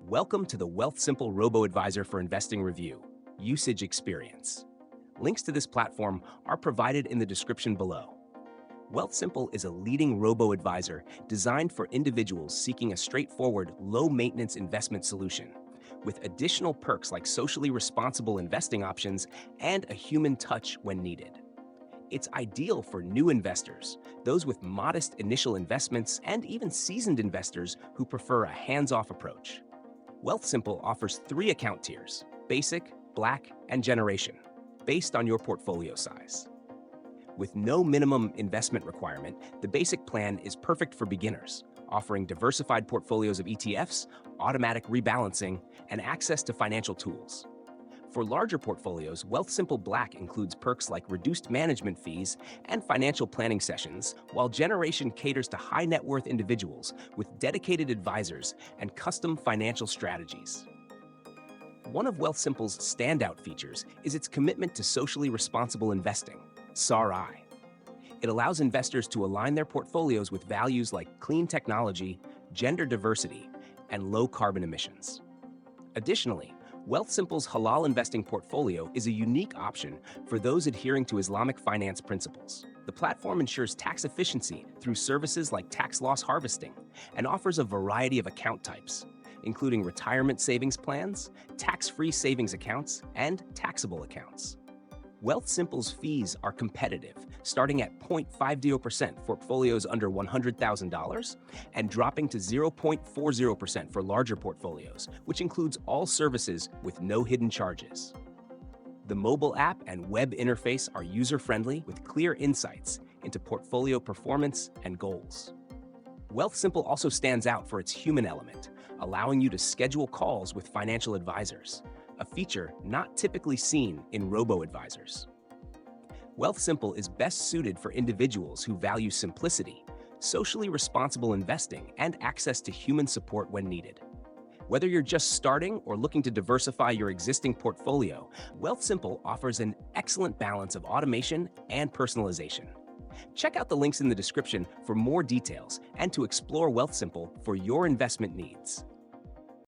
Welcome to the Wealthsimple Robo-advisor for Investing Review, Usage Experience. Links to this platform are provided in the description below. Wealthsimple is a leading robo-advisor designed for individuals seeking a straightforward, low-maintenance investment solution, with additional perks like socially responsible investing options and a human touch when needed. It's ideal for new investors, those with modest initial investments, and even seasoned investors who prefer a hands-off approach. Wealthsimple offers 3 account tiers: Basic, Black, and Generation, based on your portfolio size. With no minimum investment requirement, the Basic plan is perfect for beginners, offering diversified portfolios of ETFs, automatic rebalancing, and access to financial tools. For larger portfolios, Wealthsimple Black includes perks like reduced management fees and financial planning sessions, while Generation caters to high net worth individuals with dedicated advisors and custom financial strategies. One of Wealthsimple's standout features is its commitment to socially responsible investing, SRI. It allows investors to align their portfolios with values like clean technology, gender diversity, and low carbon emissions. Additionally, Wealthsimple's halal investing portfolio is a unique option for those adhering to Islamic finance principles. The platform ensures tax efficiency through services like tax loss harvesting and offers a variety of account types, including retirement savings plans, tax-free savings accounts, and taxable accounts. Wealthsimple's fees are competitive, starting at 0.50% for portfolios under $100,000 and dropping to 0.40% for larger portfolios, which includes all services with no hidden charges. The mobile app and web interface are user-friendly with clear insights into portfolio performance and goals. Wealthsimple also stands out for its human element, allowing you to schedule calls with financial advisors, a feature not typically seen in robo-advisors. Wealthsimple is best suited for individuals who value simplicity, socially responsible investing, and access to human support when needed. Whether you're just starting or looking to diversify your existing portfolio, Wealthsimple offers an excellent balance of automation and personalization. Check out the links in the description for more details and to explore Wealthsimple for your investment needs.